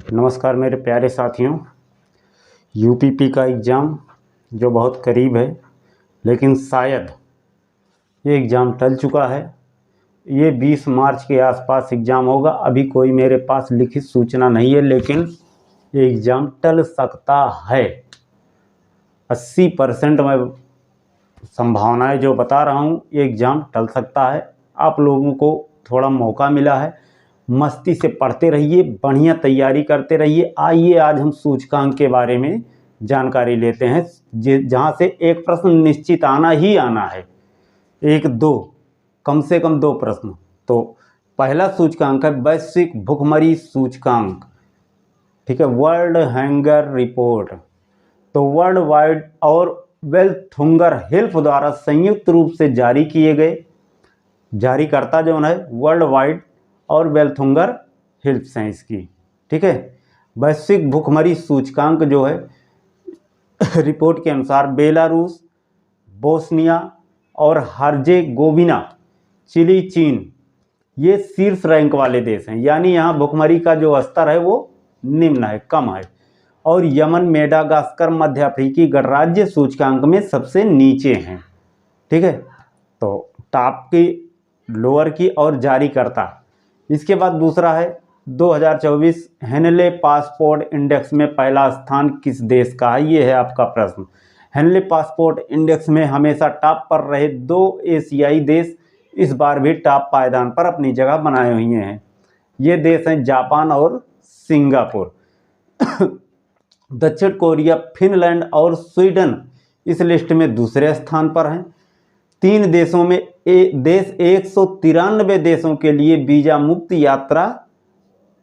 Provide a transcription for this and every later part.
नमस्कार मेरे प्यारे साथियों। यूपीपी का एग्ज़ाम जो बहुत करीब है, लेकिन शायद ये एग्ज़ाम टल चुका है। ये 20 मार्च के आसपास एग्ज़ाम होगा। अभी कोई मेरे पास लिखित सूचना नहीं है, लेकिन ये एग्ज़ाम टल सकता है। 80% मैं संभावनाएं जो बता रहा हूँ, ये एग्ज़ाम टल सकता है। आप लोगों को थोड़ा मौका मिला है, मस्ती से पढ़ते रहिए, बढ़िया तैयारी करते रहिए। आइए आज हम सूचकांक के बारे में जानकारी लेते हैं, जहाँ से एक प्रश्न निश्चित आना ही आना है। एक दो, कम से कम 2 प्रश्न। तो पहला सूचकांक है वैश्विक भुखमरी सूचकांक, ठीक है, वर्ल्ड हंगर रिपोर्ट। तो वर्ल्ड वाइड और वेल्थ हंगर हेल्प द्वारा संयुक्त रूप से जारी किए गए, जारीकर्ता जो है वर्ल्ड वाइड और वेल्थ हंगर हेल्प्स हैं इसकी, ठीक है। वैश्विक भुखमरी सूचकांक जो है रिपोर्ट के अनुसार बेलारूस, बोस्निया और हर्जेगोविना, चिली, चीन, ये शीर्ष रैंक वाले देश हैं। यानी यहाँ भुखमरी का जो स्तर है वो निम्न है, कम है। और यमन, मेडागास्कर, मध्य अफ्रीकी गणराज्य सूचकांक में सबसे नीचे हैं, ठीक है। तो टॉप की, लोअर की और जारीकर्ता। इसके बाद दूसरा है 2024 हेनले पासपोर्ट इंडेक्स में पहला स्थान किस देश का है। ये है आपका प्रश्न। हेनले पासपोर्ट इंडेक्स में हमेशा टॉप पर रहे 2 एशियाई देश इस बार भी टॉप पायदान पर अपनी जगह बनाए हुए हैं। ये देश हैं जापान और सिंगापुर। दक्षिण कोरिया, फिनलैंड और स्वीडन इस लिस्ट में दूसरे स्थान पर हैं। 3 देशों में देश 193 देशों के लिए वीज़ा मुक्त यात्रा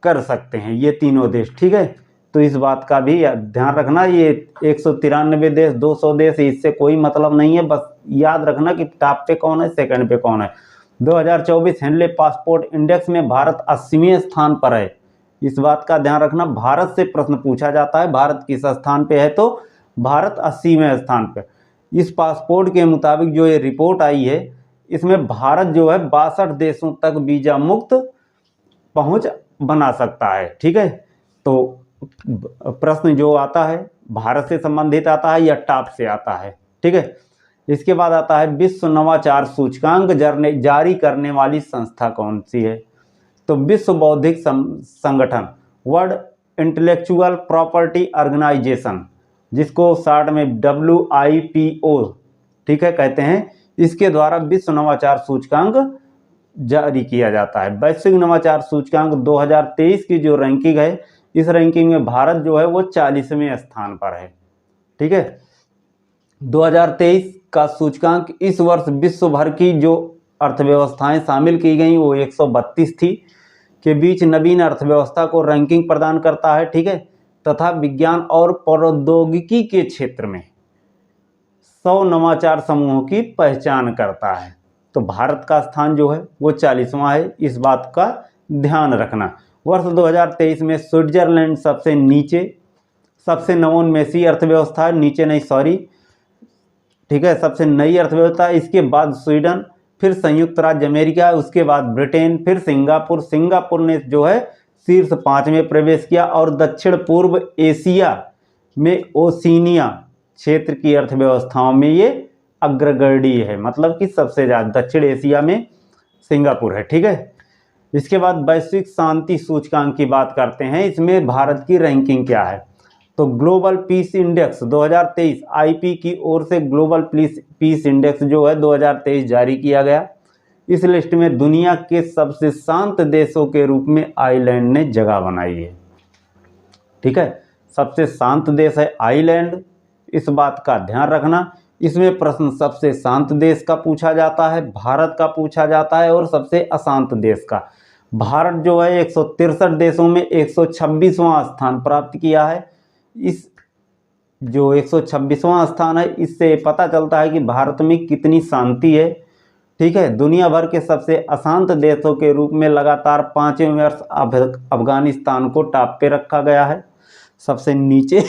कर सकते हैं, ये तीनों देश, ठीक है। तो इस बात का भी ध्यान रखना। ये 193 देश, 200 देश, इससे कोई मतलब नहीं है। बस याद रखना कि टॉप पे कौन है, सेकंड पे कौन है। 2024 हेनले पासपोर्ट इंडेक्स में भारत 80वें स्थान पर है। इस बात का ध्यान रखना। भारत से प्रश्न पूछा जाता है, भारत किस स्थान पे है, तो भारत 80वें स्थान पर। इस पासपोर्ट के मुताबिक जो ये रिपोर्ट आई है, इसमें भारत जो है 62 देशों तक वीज़ा मुक्त पहुंच बना सकता है, ठीक है। तो प्रश्न जो आता है भारत से संबंधित आता है या टॉप से आता है, ठीक है। इसके बाद आता है विश्व नवाचार सूचकांक जारी करने वाली संस्था कौन सी है। तो विश्व बौद्धिक संगठन, वर्ल्ड इंटेलेक्चुअल प्रॉपर्टी ऑर्गेनाइजेशन, जिसको शॉर्ट में WIPO, ठीक है, कहते हैं, इसके द्वारा विश्व नवाचार सूचकांक जारी किया जाता है। वैश्विक नवाचार सूचकांक 2023 की जो रैंकिंग है, इस रैंकिंग में भारत जो है वो 40वें स्थान पर है, ठीक है। 2023 का सूचकांक इस वर्ष विश्व भर की जो अर्थव्यवस्थाएं शामिल की गई वो 132 थी के बीच नवीन अर्थव्यवस्था को रैंकिंग प्रदान करता है, ठीक है, तथा विज्ञान और प्रौद्योगिकी के क्षेत्र में 100 नवाचार समूहों की पहचान करता है। तो भारत का स्थान जो है वो 40वां है, इस बात का ध्यान रखना। वर्ष 2023 में स्विट्जरलैंड सबसे नीचे, सबसे नवोन्मेषी अर्थव्यवस्था, नीचे नहीं सॉरी, ठीक है, सबसे नई अर्थव्यवस्था। इसके बाद स्वीडन, फिर संयुक्त राज्य अमेरिका, उसके बाद ब्रिटेन, फिर सिंगापुर। सिंगापुर ने जो है शीर्ष 5 में प्रवेश किया। और दक्षिण पूर्व एशिया में ओशिनिया क्षेत्र की अर्थव्यवस्थाओं में ये अग्रगण्य है, मतलब कि सबसे ज़्यादा दक्षिण एशिया में सिंगापुर है, ठीक है। इसके बाद वैश्विक शांति सूचकांक की बात करते हैं। इसमें भारत की रैंकिंग क्या है। तो ग्लोबल पीस इंडेक्स 2023 IP की ओर से ग्लोबल पीस इंडेक्स जो है 2023 जारी किया गया। इस लिस्ट में दुनिया के सबसे शांत देशों के रूप में आइलैंड ने जगह बनाई है, ठीक है। सबसे शांत देश है आइलैंड, इस बात का ध्यान रखना। इसमें प्रश्न सबसे शांत देश का पूछा जाता है, भारत का पूछा जाता है, और सबसे अशांत देश का। भारत जो है 163 देशों में 126वां स्थान प्राप्त किया है। इस जो 126वां स्थान है, इससे पता चलता है कि भारत में कितनी शांति है, ठीक है। दुनिया भर के सबसे अशांत देशों के रूप में लगातार 5वें वर्ष अफगानिस्तान को टॉप पे रखा गया है। सबसे नीचे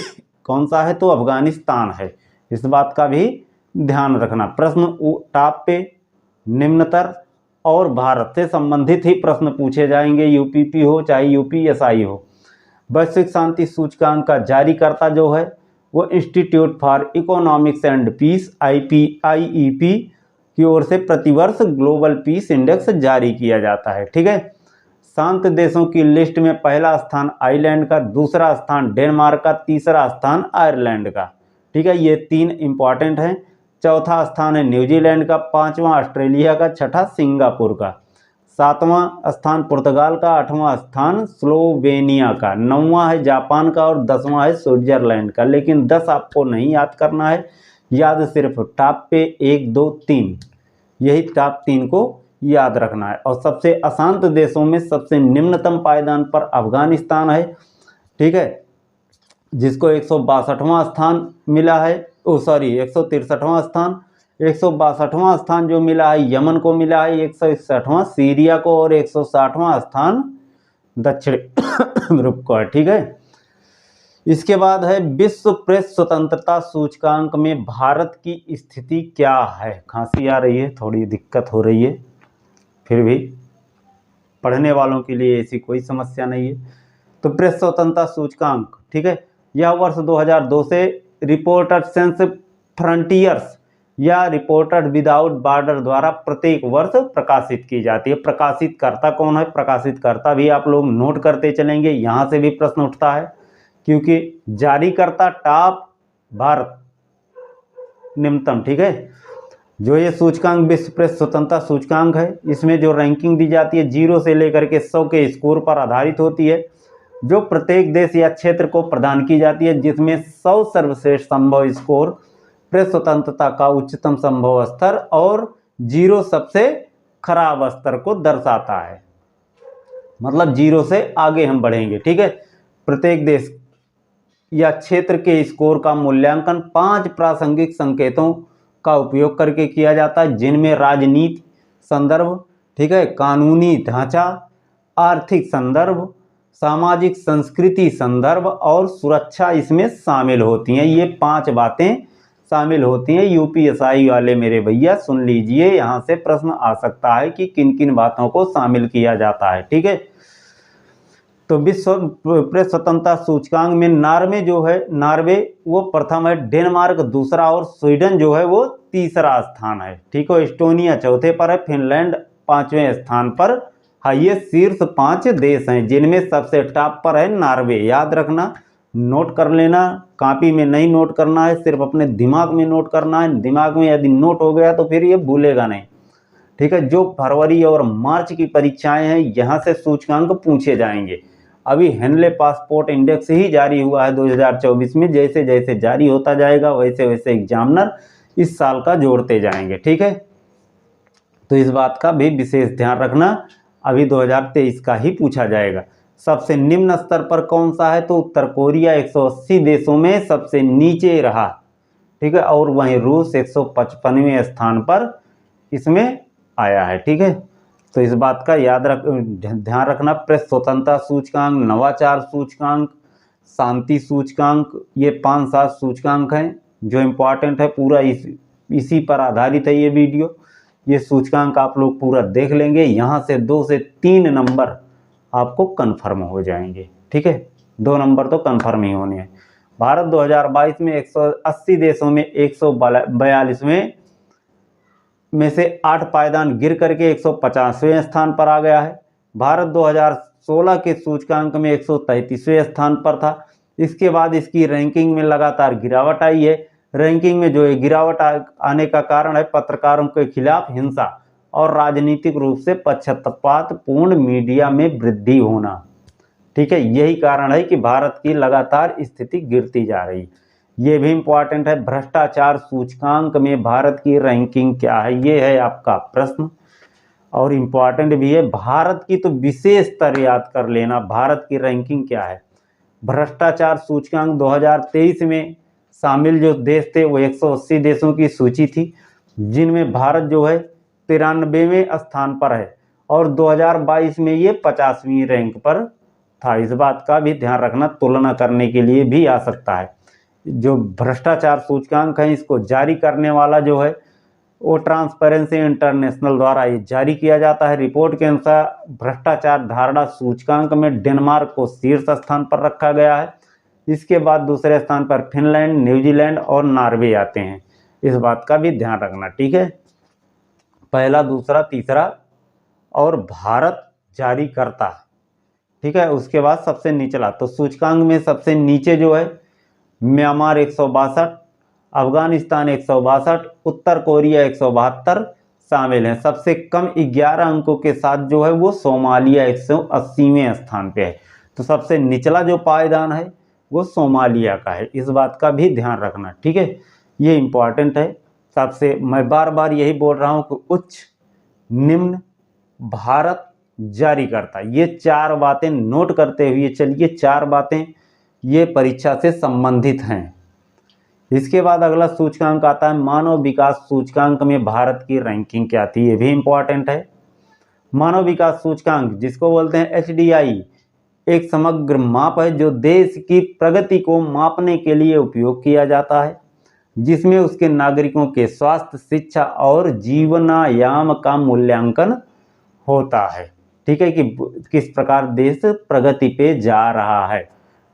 कौन सा है, तो अफगानिस्तान है, इस बात का भी ध्यान रखना। प्रश्न टॉप पे, निम्नतर और भारत से संबंधित ही प्रश्न पूछे जाएंगे, यूपीपी हो चाहे यूपीएसआई हो। वैश्विक शांति सूचकांक का जारीकर्ता जो है वो Institute for Economics and Peace IEP की ओर से प्रतिवर्ष ग्लोबल पीस इंडेक्स जारी किया जाता है। ठीक है, शांत देशों की लिस्ट में पहला स्थान आइलैंड का, दूसरा स्थान डेनमार्क का, तीसरा स्थान आयरलैंड का। ठीक है, ये 3 इंपॉर्टेंट हैं। चौथा स्थान है न्यूजीलैंड का, पांचवा ऑस्ट्रेलिया का, छठा सिंगापुर का, सातवां स्थान पुर्तगाल का, आठवां स्थान स्लोवेनिया का, नौवां है जापान का और 10वां है स्विट्जरलैंड का। लेकिन 10 आपको नहीं याद करना है, याद सिर्फ टॉप पे 1 2 3, यही टॉप 3 को याद रखना है। और सबसे अशांत देशों में सबसे निम्नतम पायदान पर अफगानिस्तान है। ठीक है, जिसको 162वां स्थान मिला है, 163वां स्थान। 162वां स्थान जो मिला है यमन को मिला है, 161वां सीरिया को और 160वां स्थान दक्षिण यूरोप को है। ठीक है, इसके बाद है विश्व प्रेस स्वतंत्रता सूचकांक में भारत की स्थिति क्या है। खांसी आ रही है, थोड़ी दिक्कत हो रही है, फिर भी पढ़ने वालों के लिए ऐसी कोई समस्या नहीं है। तो प्रेस स्वतंत्रता सूचकांक, ठीक है, यह वर्ष 2002 से रिपोर्टर्स सेंस फ्रंटियर्स या रिपोर्टर विदाउट बॉर्डर द्वारा प्रत्येक वर्ष प्रकाशित की जाती है। प्रकाशित करता कौन है, प्रकाशित करता भी आप लोग नोट करते चलेंगे, यहाँ से भी प्रश्न उठता है, क्योंकि जारीकर्ता टॉप, भारत निम्नतम। ठीक है, जो ये सूचकांक विश्व प्रेस स्वतंत्रता सूचकांक है, इसमें जो रैंकिंग दी जाती है 0 से लेकर के 100 के स्कोर पर आधारित होती है, जो प्रत्येक देश या क्षेत्र को प्रदान की जाती है, जिसमें 100 सर्वश्रेष्ठ संभव स्कोर प्रेस स्वतंत्रता का उच्चतम संभव स्तर और 0 सबसे खराब स्तर को दर्शाता है। मतलब 0 से आगे हम बढ़ेंगे। ठीक है, प्रत्येक देश या क्षेत्र के स्कोर का मूल्यांकन 5 प्रासंगिक संकेतों का उपयोग करके किया जाता है, जिनमें राजनीति संदर्भ, ठीक है, कानूनी ढांचा, आर्थिक संदर्भ, सामाजिक संस्कृति संदर्भ और सुरक्षा इसमें शामिल होती हैं। ये 5 बातें शामिल होती हैं। यूपीएसआई वाले मेरे भैया सुन लीजिए, यहाँ से प्रश्न आ सकता है कि किन किन बातों को शामिल किया जाता है। ठीक है, तो विश्व प्रेस स्वतंत्रता सूचकांक में नॉर्वे जो है, नॉर्वे वो प्रथम है, डेनमार्क दूसरा और स्वीडन जो है वो तीसरा स्थान है। ठीक है, एस्टोनिया चौथे पर है, फिनलैंड 5वें स्थान पर है। ये शीर्ष 5 देश हैं, जिनमें सबसे टॉप पर है नॉर्वे। याद रखना, नोट कर लेना, कॉपी में नहीं नोट करना है, सिर्फ अपने दिमाग में नोट करना है। दिमाग में यदि नोट हो गया तो फिर ये भूलेगा नहीं। ठीक है, जो फरवरी और मार्च की परीक्षाएं हैं, यहाँ से सूचकांक पूछे जाएंगे। अभी हेनले पासपोर्ट इंडेक्स ही जारी हुआ है 2024 में, जैसे जैसे जारी होता जाएगा वैसे वैसे एग्जामिनर इस साल का जोड़ते जाएंगे। ठीक है, तो इस बात का भी विशेष ध्यान रखना, अभी 2023 का ही पूछा जाएगा। सबसे निम्न स्तर पर कौन सा है, तो उत्तर कोरिया 180 देशों में सबसे नीचे रहा। ठीक है, और वहीं रूस 155वें स्थान पर इसमें आया है। ठीक है, तो इस बात का ध्यान रखना। प्रेस स्वतंत्रता सूचकांक, नवाचार सूचकांक, शांति सूचकांक, ये 5-7 सूचकांक हैं जो इम्पोर्टेंट है। पूरा इसी पर आधारित है ये वीडियो। ये सूचकांक आप लोग पूरा देख लेंगे, यहाँ से 2 से 3 नंबर आपको कन्फर्म हो जाएंगे। ठीक है, 2 नंबर तो कन्फर्म ही होने हैं। भारत 2022 में 180 देशों में 142वें में से 8 पायदान गिर करके 150वें स्थान पर आ गया है। भारत 2016 के सूचकांक में 133वें स्थान पर था। इसके बाद इसकी रैंकिंग में लगातार गिरावट आई है। रैंकिंग में जो है गिरावट आने का कारण है पत्रकारों के खिलाफ हिंसा और राजनीतिक रूप से पक्षपातपूर्ण मीडिया में वृद्धि होना। ठीक है, यही कारण है कि भारत की लगातार स्थिति गिरती जा रही है। ये भी इम्पोर्टेंट है। भ्रष्टाचार सूचकांक में भारत की रैंकिंग क्या है, ये है आपका प्रश्न और इम्पोर्टेंट भी है। भारत की तो विशेष स्तर याद कर लेना, भारत की रैंकिंग क्या है। भ्रष्टाचार सूचकांक 2023 में शामिल जो देश थे वो 180 देशों की सूची थी, जिनमें भारत जो है 93वें स्थान पर है और 2022 में ये 50वीं रैंक पर था। इस बात का भी ध्यान रखना, तुलना करने के लिए भी आ सकता है। जो भ्रष्टाचार सूचकांक है इसको जारी करने वाला जो है वो ट्रांसपेरेंसी इंटरनेशनल द्वारा ये जारी किया जाता है। रिपोर्ट के अनुसार भ्रष्टाचार धारणा सूचकांक में डेनमार्क को शीर्ष स्थान पर रखा गया है। इसके बाद दूसरे स्थान पर फिनलैंड, न्यूजीलैंड और नॉर्वे आते हैं। इस बात का भी ध्यान रखना, ठीक है। पहला, दूसरा, तीसरा और भारत जारी करता, ठीक है। उसके बाद सबसे निचला, तो सूचकांक में सबसे नीचे जो है म्यांमार 162, अफगानिस्तान 162, उत्तर कोरिया 172 शामिल हैं। सबसे कम 11 अंकों के साथ जो है वो सोमालिया 180वें स्थान पे है। तो सबसे निचला जो पायदान है वो सोमालिया का है। इस बात का भी ध्यान रखना, ठीक है, ये इम्पॉर्टेंट है। सबसे मैं बार बार यही बोल रहा हूँ कि उच्च, निम्न, भारत, जारी करता, ये 4 बातें नोट करते हुए चलिए। 4 बातें ये परीक्षा से संबंधित हैं। इसके बाद अगला सूचकांक आता है मानव विकास सूचकांक में भारत की रैंकिंग क्या थी, ये भी इम्पॉर्टेंट है। मानव विकास सूचकांक जिसको बोलते हैं HDI, एक समग्र माप है जो देश की प्रगति को मापने के लिए उपयोग किया जाता है, जिसमें उसके नागरिकों के स्वास्थ्य, शिक्षा और जीवनायाम का मूल्यांकन होता है, ठीक है, कि किस प्रकार देश प्रगति पे जा रहा है।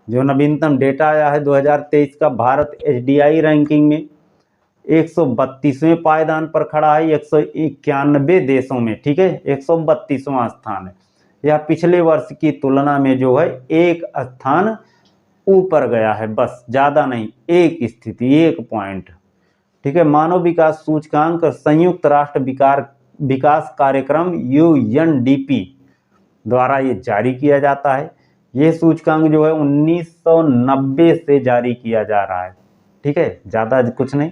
जो नवीनतम डेटा आया है 2023 का, भारत HDI रैंकिंग में 132वें पायदान पर खड़ा है 191 देशों में, ठीक है, 132वां स्थान है। यह पिछले वर्ष की तुलना में जो है 1 स्थान ऊपर गया है, बस, ज़्यादा नहीं, 1 स्थिति, 1 पॉइंट, ठीक है। मानव विकास सूचकांक संयुक्त राष्ट्र विकास कार्यक्रम UNDP द्वारा ये जारी किया जाता है। ये सूचकांक जो है 1990 से जारी किया जा रहा है, ठीक है, ज़्यादा कुछ नहीं।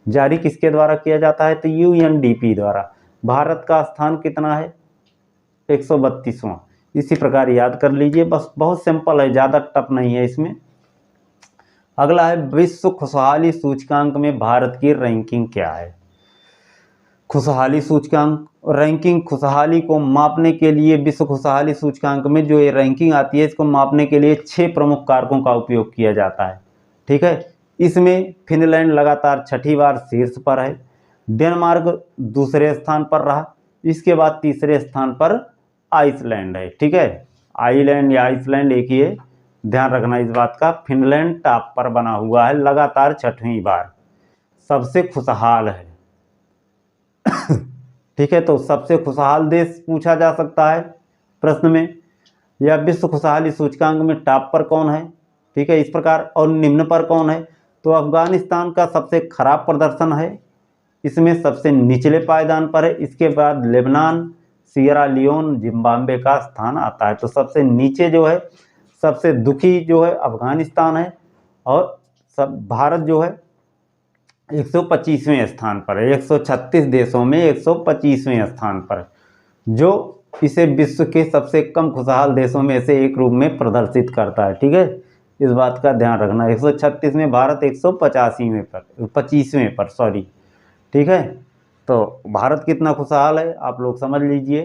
जारी किसके द्वारा किया जाता है, तो UNDP द्वारा। भारत का स्थान कितना है, 132वां। इसी प्रकार याद कर लीजिए, बस, बहुत सिंपल है, ज़्यादा टफ नहीं है इसमें। अगला है विश्व खुशहाली सूचकांक में भारत की रैंकिंग क्या है। खुशहाली सूचकांक रैंकिंग, खुशहाली को मापने के लिए विश्व खुशहाली सूचकांक में जो ये रैंकिंग आती है, इसको मापने के लिए 6 प्रमुख कारकों का उपयोग किया जाता है, ठीक है। इसमें फिनलैंड लगातार 6ठी बार शीर्ष पर है, डेनमार्क दूसरे स्थान पर रहा, इसके बाद तीसरे स्थान पर आइसलैंड है, ठीक है। आइलैंड या आइसलैंड एक ही है, ध्यान रखना इस बात का। फिनलैंड टॉप पर बना हुआ है लगातार 6वीं बार, सबसे खुशहाल है, ठीक है। तो सबसे खुशहाल देश पूछा जा सकता है प्रश्न में, या विश्व खुशहाली सूचकांक में टॉप पर कौन है, ठीक है, इस प्रकार, और निम्न पर कौन है। तो अफगानिस्तान का सबसे खराब प्रदर्शन है, इसमें सबसे निचले पायदान पर है। इसके बाद लेबनान, सियरा लियोन, जिम्बाब्वे का स्थान आता है। तो सबसे नीचे जो है, सबसे दुखी जो है अफगानिस्तान है, और सब भारत जो है 125वें स्थान पर है। 136 देशों में 125वें स्थान पर, जो इसे विश्व के सबसे कम खुशहाल देशों में से एक रूप में प्रदर्शित करता है, ठीक है। इस बात का ध्यान रखना। 136 में भारत 185वें पर, 25वें पर, सॉरी, ठीक है। तो भारत कितना खुशहाल है आप लोग समझ लीजिए।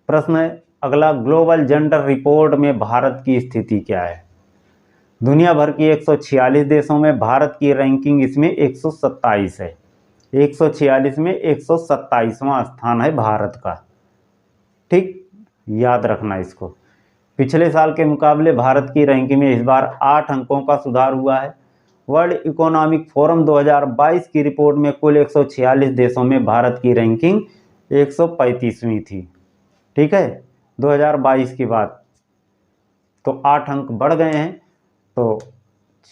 प्रश्न है अगला, ग्लोबल जेंडर रिपोर्ट में भारत की स्थिति क्या है। दुनिया भर की 146 देशों में भारत की रैंकिंग इसमें 127 है। 146 में 127वां स्थान है भारत का, ठीक, याद रखना इसको। पिछले साल के मुकाबले भारत की रैंकिंग में इस बार 8 अंकों का सुधार हुआ है। वर्ल्ड इकोनॉमिक फोरम 2022 की रिपोर्ट में कुल 146 देशों में भारत की रैंकिंग 135वीं थी, ठीक है, 2022 के बाद। तो 8 अंक बढ़ गए हैं, तो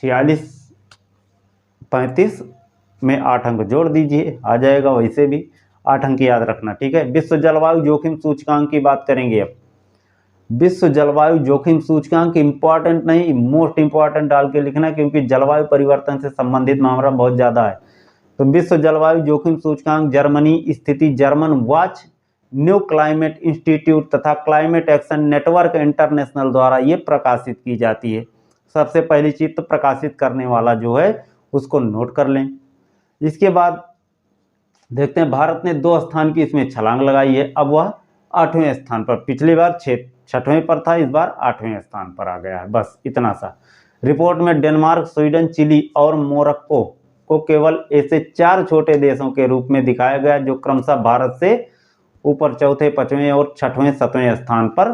46, 35 में 8 अंक जोड़ दीजिए, आ जाएगा। वैसे भी 8 अंक याद रखना, ठीक है। विश्व जलवायु जोखिम सूचकांक की बात करेंगे अब। विश्व जलवायु जोखिम सूचकांक इंपॉर्टेंट नहीं, मोस्ट इंपॉर्टेंट डाल के लिखना, क्योंकि जलवायु परिवर्तन से संबंधित मामला बहुत ज़्यादा है। तो विश्व जलवायु जोखिम सूचकांक जर्मनी स्थिति German watch, new climate institute तथा क्लाइमेट एक्शन नेटवर्क इंटरनेशनल द्वारा ये प्रकाशित की जाती है। सबसे पहली चीज तो प्रकाशित करने वाला जो है उसको नोट कर लें। इसके बाद देखते हैं, भारत ने 2 स्थान की इसमें छलांग लगाई है, अब वह 8वें स्थान पर, पिछली बार 6वें पर था, इस बार 8वें स्थान पर आ गया है, बस इतना सा। रिपोर्ट में डेनमार्क, स्वीडन, चिली और मोरक्को को केवल ऐसे 4 छोटे देशों के रूप में दिखाया गया जो क्रमशः भारत से ऊपर चौथे, पांचवें और छठवें, सातवें स्थान पर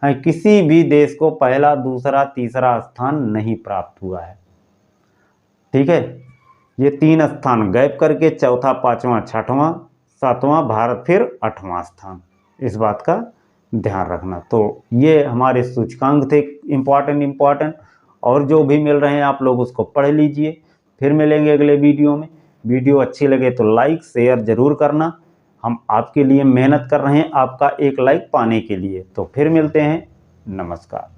हैं। किसी भी देश को पहला, दूसरा, तीसरा स्थान नहीं प्राप्त हुआ है। ठीक है, ये 3 स्थान गैप करके चौथा, पांचवा, छठवां, सातवां, भारत फिर 8वां स्थान, इस बात का ध्यान रखना। तो ये हमारे सूचकांक थे इम्पॉर्टेंट, और जो भी मिल रहे हैं आप लोग उसको पढ़ लीजिए। फिर मिलेंगे अगले वीडियो में। वीडियो अच्छी लगे तो लाइक शेयर जरूर करना। हम आपके लिए मेहनत कर रहे हैं आपका एक लाइक पाने के लिए। तो फिर मिलते हैं, नमस्कार।